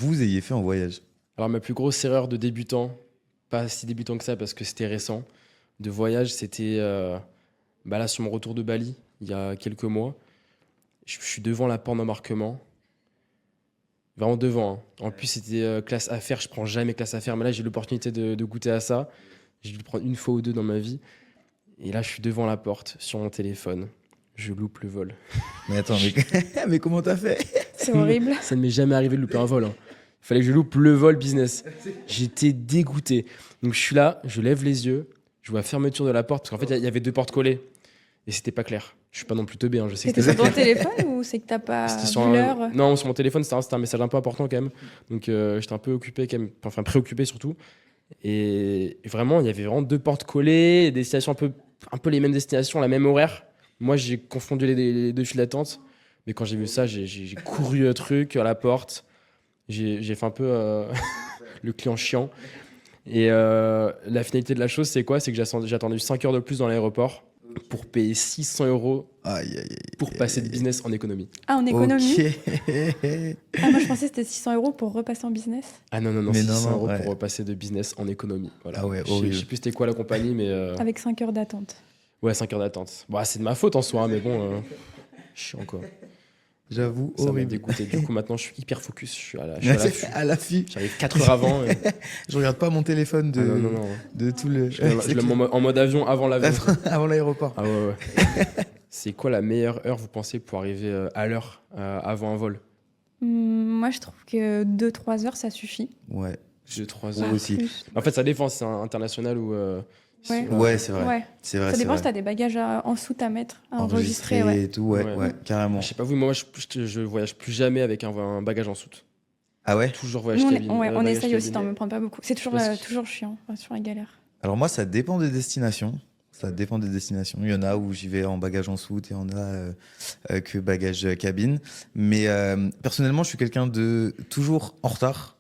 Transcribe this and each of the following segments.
vous ayez fait en voyage. Alors, ma plus grosse erreur de débutant, pas si débutant que ça parce que c'était récent, de voyage, c'était là sur mon retour de Bali, il y a quelques mois. Je suis devant la porte d'embarquement, vraiment devant, hein. En plus, c'était classe affaires, je prends jamais classe affaires, mais là, j'ai eu l'opportunité de goûter à ça. J'ai dû le prendre une fois ou deux dans ma vie. Et là, je suis devant la porte, sur mon téléphone. Je loupe le vol. Mais attends, mais comment t'as fait? C'est horrible. Ça ne m'est jamais arrivé de louper un vol, hein. Il fallait que je loupe le vol business. J'étais dégoûté. Donc, je suis là, je lève les yeux, je vois la fermeture de la porte, parce qu'en fait, il y avait deux portes collées. Et c'était pas clair. Je suis pas non plus teubé, hein. Je sais que C'était sur ton téléphone ou c'est que t'as pas c'était vu sur l'heure? Non, sur mon téléphone, c'était un message un peu important quand même. Donc j'étais un peu occupé quand même, enfin préoccupé surtout. Et vraiment, il y avait vraiment deux portes collées, des destinations un peu les mêmes destinations, la même horaire. Moi, j'ai confondu les deux files d'attente. Mais quand j'ai vu ça, j'ai couru le truc à la porte. J'ai fait un peu le client chiant. Et la finalité de la chose, c'est quoi? C'est que j'ai attendu 5 heures de plus dans l'aéroport pour payer 600 € Aïe, aïe, aïe. pour passer de business en économie. Ah, en économie? Ok. Ah, moi, je pensais que c'était 600 € pour repasser en business. Ah non, Mais 600 € ouais. pour passer de business en économie. Voilà. Ah ouais, Je horrible. sais plus c'était quoi la compagnie, mais Avec 5 heures d'attente. ouais, 5 heures d'attente. Bon, c'est de ma faute en soi, hein, mais bon, chiant quoi. J'avoue, Ça m'a horrible. dégoûté. Du coup, maintenant, je suis hyper focus. Je suis à l'affût. À l'affût. J'arrive 4 heures avant. Je regarde pas mon téléphone Ah non. de tout le. Je le mets en mode avion avant l'avion. Avant l'aéroport. Ah ouais. C'est quoi la meilleure heure, vous pensez, pour arriver à l'heure avant un vol? Moi, je trouve que 2-3 heures, ça suffit. Ouais. 2-3 Moi heures. aussi. Plus. En fait, ça dépend si c'est un international ou. Ouais. Ouais, c'est vrai. Ouais. C'est vrai. Ça c'est dépend si vrai. t'as des bagages en soute à mettre, à Enregistré enregistrer. Ouais. et tout, ouais, Ouais. ouais, carrément. Je sais pas vous, moi, je voyage plus jamais avec un bagage en soute. Ah ouais? Toujours voyage Nous, cabine. on bagage essaye aussi cabine. d'en me prendre pas beaucoup. C'est toujours, Parce que- toujours chiant, enfin, toujours la galère. Alors moi, ça dépend des destinations. Ça dépend des destinations. Il y en a où j'y vais en bagage en soute et il y en a que bagage cabine. Mais personnellement, je suis quelqu'un de toujours en retard.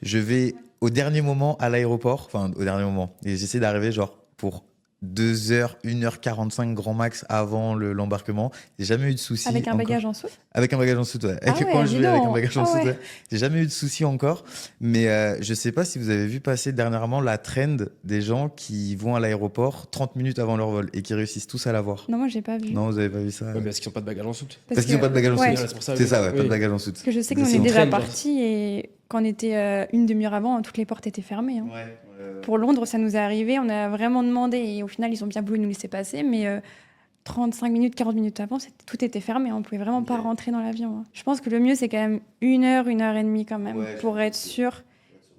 Je vais au dernier moment à l'aéroport, enfin au dernier moment. Et j'essaie d'arriver genre pour 2h, 1h45 grand max avant l'embarquement. J'ai jamais eu de soucis. Avec un encore. bagage en soute? Avec un bagage en soute, ouais. Ah ouais, Quand je dis vais avec un donc. bagage en Ah soute, ouais. ouais. J'ai jamais eu de soucis encore. Mais je sais pas si vous avez vu passer dernièrement la trend des gens qui vont à l'aéroport 30 minutes avant leur vol et qui réussissent tous à l'avoir. Non, moi, j'ai pas vu. Non, vous avez pas vu ça? Ouais, parce qu'ils n'ont pas de bagage en soute. Parce qu'ils n'ont pas de bagage en ouais. soute. C'est pour ça, C'est oui. ça, ouais, pas Oui. de bagage en soute. Parce que je sais que nous, on C'est est une déjà trend, genre. partis et quand on était une demi-heure avant, toutes les portes étaient fermées. Hein. Pour Londres, ça nous est arrivé. On a vraiment demandé et au final, ils ont bien voulu nous laisser passer. Mais 35 minutes, 40 minutes avant, tout était fermé. On pouvait vraiment pas rentrer dans l'avion. Hein. Je pense que le mieux, c'est quand même 1 heure, 1h30 quand même, Ouais, pour être sûr.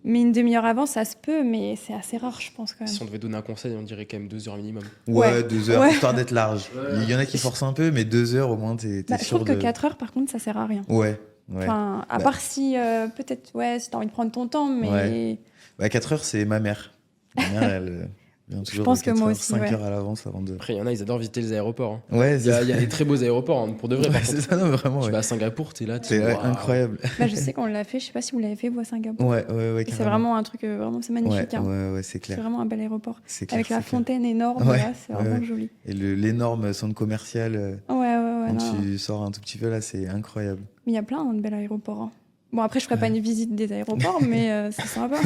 Mais une demi-heure avant, ça se peut, mais c'est assez rare, je pense quand même. Si on devait donner un conseil, on dirait quand même 2 heures minimum. Ouais, Ouais. 2 heures, Ouais. histoire d'être large. Il y en a qui forcent un peu, mais 2 heures au moins, t'es Bah, je sûr trouve que de... 4 heures, par contre, ça sert à rien. Ouais, ouais. Enfin, à Bah. part si, peut-être, si t'as envie de prendre ton temps, mais... Ouais. Bah, 4 heures, c'est ma mère. Ma mère, elle vient toujours pense de que 4 moi heures, aussi, 5 ouais. heures à l'avance avant de... Après, il y en a, ils adorent visiter les aéroports, hein. Ouais, Il y a des très beaux aéroports, hein, pour de vrai. Ouais, Par c'est contre, ça, non, mais vraiment, tu ouais. vas à Singapour, t'es là, C'est waouh. incroyable. Bah, je sais qu'on l'a fait, je sais pas si vous l'avez fait, vous, à Singapour. Ouais, ouais, Et c'est carrément. vraiment un truc, vraiment, c'est magnifique. Ouais, hein. ouais, c'est C'est clair. vraiment un bel aéroport. C'est clair, Avec la c'est clair. fontaine énorme, Ouais, là, c'est vraiment ouais. joli. Et l'énorme centre commercial, Ouais, quand non. tu sors un tout petit peu là, c'est incroyable. Mais il y a plein de bels aéroports. Hein. Bon, après, je ferai pas une visite des aéroports, mais c'est sympa.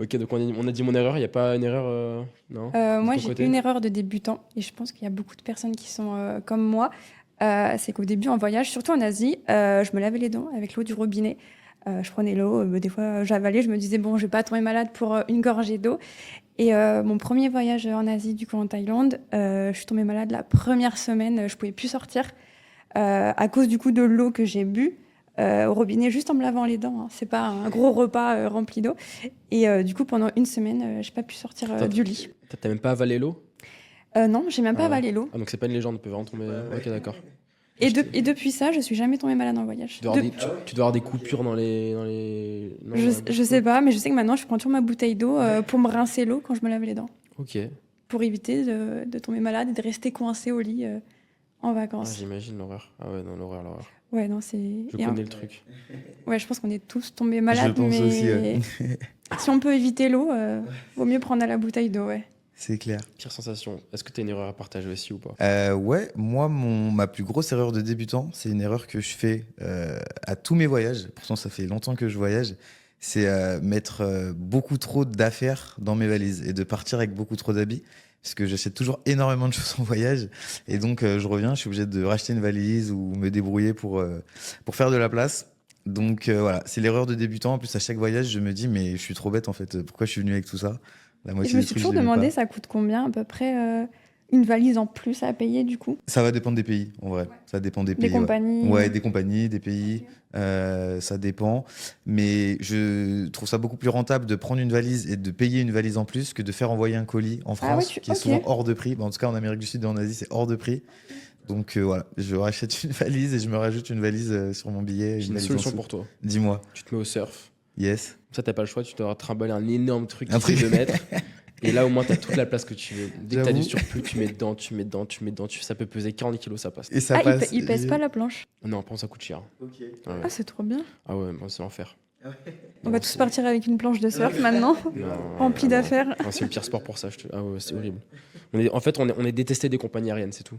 Ok, donc on a dit mon erreur, il n'y a pas une erreur, non? Moi, ton j'ai côté une erreur de débutant, et je pense qu'il y a beaucoup de personnes qui sont comme moi. C'est qu'au début, en voyage, surtout en Asie, je me lavais les dents avec l'eau du robinet. Je prenais l'eau, des fois j'avalais, je me disais, bon, je vais pas tomber malade pour une gorgée d'eau. Et mon premier voyage en Asie, du coup en Thaïlande, je suis tombée malade la première semaine, je pouvais plus sortir à cause du coup de l'eau que j'ai bu. Au robinet juste en me lavant les dents. Hein. C'est pas un gros repas rempli d'eau. Et du coup, pendant une semaine, j'ai pas pu sortir du lit. T'as même pas avalé l'eau? Non, j'ai même pas Ah. avalé l'eau. Ah, donc c'est pas une légende, on peut vraiment tomber. Ok, d'accord. Et depuis ça, je suis jamais tombée malade en voyage. Tu dois avoir, tu dois avoir des coupures dans les... Non, Je sais pas, mais je sais que maintenant, je prends toujours ma bouteille d'eau pour me rincer l'eau quand je me lave les dents. Ok. Pour éviter de tomber malade et de rester coincée au lit en Ah, vacances. j'imagine l'horreur. Ah ouais, non, l'horreur. Ouais, non, c'est... Je et connais le truc. Ouais, je pense qu'on est tous tombés malades, Je pense mais aussi, ouais. si on peut éviter l'eau, vaut mieux prendre à la bouteille d'eau, ouais. C'est clair. Pire sensation. Est-ce que tu as une erreur à partager aussi ou pas? Ouais, moi, ma plus grosse erreur de débutant, c'est une erreur que je fais à tous mes voyages. Pourtant, ça fait longtemps que je voyage. C'est mettre beaucoup trop d'affaires dans mes valises et de partir avec beaucoup trop d'habits. Parce que j'achète toujours énormément de choses en voyage. Et donc, je reviens, je suis obligé de racheter une valise ou me débrouiller pour faire de la place. Donc, voilà, c'est l'erreur de débutant. En plus, à chaque voyage, je me dis, mais je suis trop bête en fait. Pourquoi je suis venu avec tout ça? La Et moitié je me des suis trucs, toujours je les mets demandé, pas. ça coûte combien à peu près une valise en plus à payer du coup? Ça va dépendre des pays, en vrai. Ça dépend des Des pays. Ouais. compagnies? Ouais, des compagnies, des pays. Ça dépend. Mais je trouve ça beaucoup plus rentable de prendre une valise et de payer une valise en plus que de faire envoyer un colis en Ah ouais, France, qui est ok. souvent hors de prix. Bon, en tout cas, en Amérique du Sud et en Asie, c'est hors de prix. Donc voilà, je rachète une valise et je me rajoute une valise sur mon billet. J'ai Une une valise en solution dessous. pour toi. Dis-moi. Tu te mets au surf. Yes. Ça, t'as pas le choix, tu dois trimballer un énorme truc Un qui fait truc. 2 mètres. Et là, au moins, t'as toute la place que tu veux. Dès que t'as J'avoue. du surplus, tu mets dedans, tu mets dedans, tu mets dedans. Ça peut peser 40 kilos, ça passe. Et ça Ah, passe. il pèse pas la planche? Non, par contre, ça coûte cher. Ok. Ouais. Ah, c'est trop bien. Ah ouais, moi, c'est l'enfer. On va tous partir avec une planche de surf maintenant, Non, remplie non. d'affaires. Non, c'est le pire sport pour ça. Ah ouais, c'est horrible. En fait, on est détesté des compagnies aériennes, c'est tout.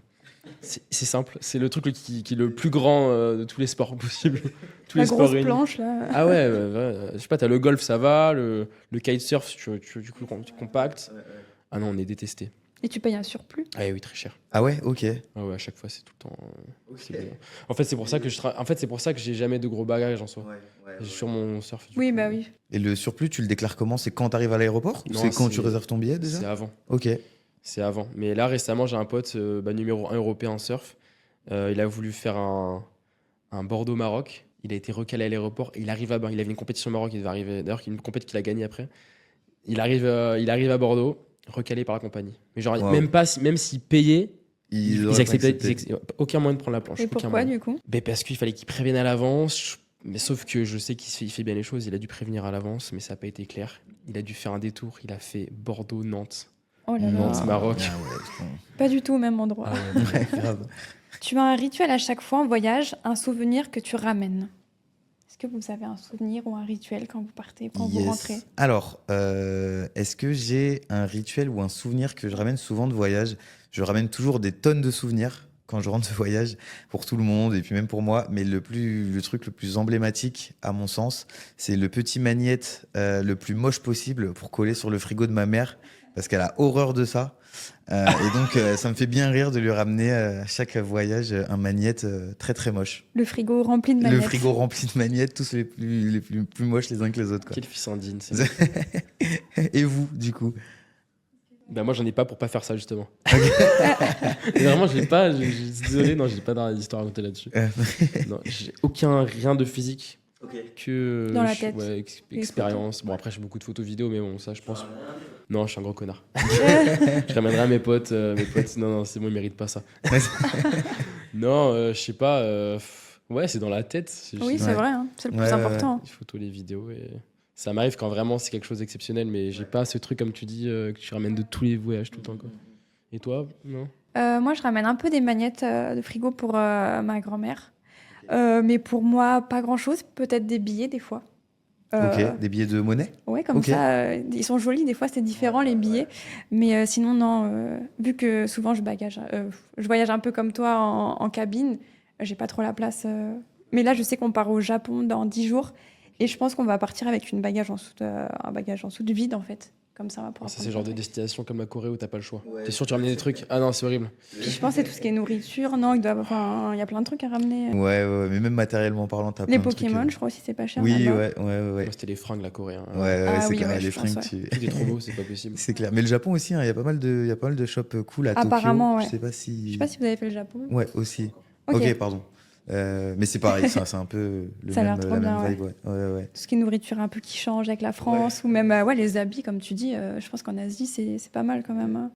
C'est simple. C'est le truc qui est le plus grand de tous les sports possibles. Tous La les sports grosse réunis. planche là. Ah ouais, je sais pas, t'as le golf, ça va. Le kitesurf, tu compactes. Ah non, on est détesté. Et tu payes un surplus? Ah oui, très cher. Ah ouais, ok. Ah ouais, à chaque fois, c'est tout le temps. C'est bon. En fait, c'est pour ça que c'est pour ça que j'ai jamais de gros bagages en soi. Sur mon surf. Oui, coup, bah oui. Et le surplus, tu le déclares comment? C'est quand tu arrives à l'aéroport? Ou Non, c'est quand tu c'est- réserves ton billet déjà? C'est avant. Ok. C'est avant. Mais là, récemment, j'ai un pote numéro 1 européen en surf. Il a voulu faire un Bordeaux-Maroc. Il a été recalé à l'aéroport. Et il arrive à. Il avait une compétition au Maroc. Il devait arriver. D'ailleurs, une compétition qu'il a gagnée après. Il arrive à Bordeaux, recalé par la compagnie. Mais genre, Wow. même s'il payait, ils auraient pas acceptaient. accepté. Aucun moyen de prendre la planche. Et aucun pourquoi moyen. du coup? Ben, parce qu'il fallait qu'il prévienne à l'avance. Mais sauf que je sais il fait bien les choses. Il a dû prévenir à l'avance, mais ça n'a pas été clair. Il a dû faire un détour. Il a fait Bordeaux-Nantes. Oh là là. Nantes, Maroc. Ah ouais, putain. Pas du tout au même endroit. Ah ouais, Ouais, grave. Tu as un rituel à chaque fois en voyage, un souvenir que tu ramènes. Est-ce que vous avez un souvenir ou un rituel quand vous partez, quand vous Yes. rentrez? Alors, est-ce que j'ai un rituel ou un souvenir que je ramène souvent de voyage? Je ramène toujours des tonnes de souvenirs quand je rentre de voyage pour tout le monde et puis même pour moi. Mais le truc le plus emblématique, à mon sens, c'est le petit magnète le plus moche possible pour coller sur le frigo de ma mère parce qu'elle a horreur de ça. Et donc, ça me fait bien rire de lui ramener à chaque voyage un magnète très très moche. Le frigo rempli de Le magnettes. frigo rempli de magnettes, tous les plus moches les uns que les autres, quoi. Quel fils indigne. Et vous, du coup? Ben moi, j'en ai pas pour pas faire ça, justement. Et vraiment, je l'ai pas. Désolé, non, j'ai pas d'histoire à raconter là-dessus. Non, j'ai rien de physique. Que Dans la tête. Ouais, expérience. Bon, après, j'ai beaucoup de photos vidéos, mais bon, ça, je pense. Non, je suis un gros connard. Euh, Je ramènerai à mes potes. Non, c'est bon, ils méritent pas ça. Non, je sais pas. Ouais, c'est dans la tête. Oui, c'est Ouais. vrai, hein, c'est le plus Ouais, ouais, important. Les photos, les vidéos. Et ça m'arrive quand vraiment c'est quelque chose d'exceptionnel, mais j'ai pas ce truc, comme tu dis, que tu ramènes de tous les voyages tout le temps, quoi. Et toi? Non? Moi, je ramène un peu des magnettes de frigo pour ma grand-mère. Mais pour moi, pas grand-chose. Peut-être des billets, des fois. Ok, des billets de monnaie? Ouais, comme Ok. ça, ils sont jolis. Des fois, c'est différent, les billets. Mais sinon, non. Vu que souvent, je voyage un peu comme toi en cabine, j'ai pas trop la place. Mais là, je sais qu'on part au Japon dans 10 jours. Et je pense qu'on va partir avec un bagage en soute vide, en fait. Comme ça, on va pouvoir Ça, prendre c'est le genre de contact. destination comme la Corée où t'as pas le choix. T'es sûr que tu ramènes des trucs? Ah non, c'est horrible. Puis je pense que c'est tout ce qui est nourriture. Non, il y a plein de trucs à ramener. Ouais, mais même matériellement parlant, t'as Les plein de trucs, Pokémon, je crois aussi, c'est pas cher. Oui, là-bas. ouais. Moi, c'était les fringues, la Corée. Hein. Ah C'est oui, clair, ouais, les je pense, fringues, ouais. Tout est trop beau, c'est pas possible. c'est clair. Mais le Japon aussi, hein, il y a pas mal de shops cool à Apparemment, Tokyo. ouais. Je sais pas si. Je sais pas si vous avez fait le Japon. Ouais, aussi. Ok. Ok, pardon. Mais c'est pareil, c'est un peu Ça a l'air trop la bien, même vibe, ouais. Tout ce qui est nourriture un peu qui change avec la France, ou même les habits, comme tu dis, je pense qu'en Asie, c'est pas mal quand même. Hein.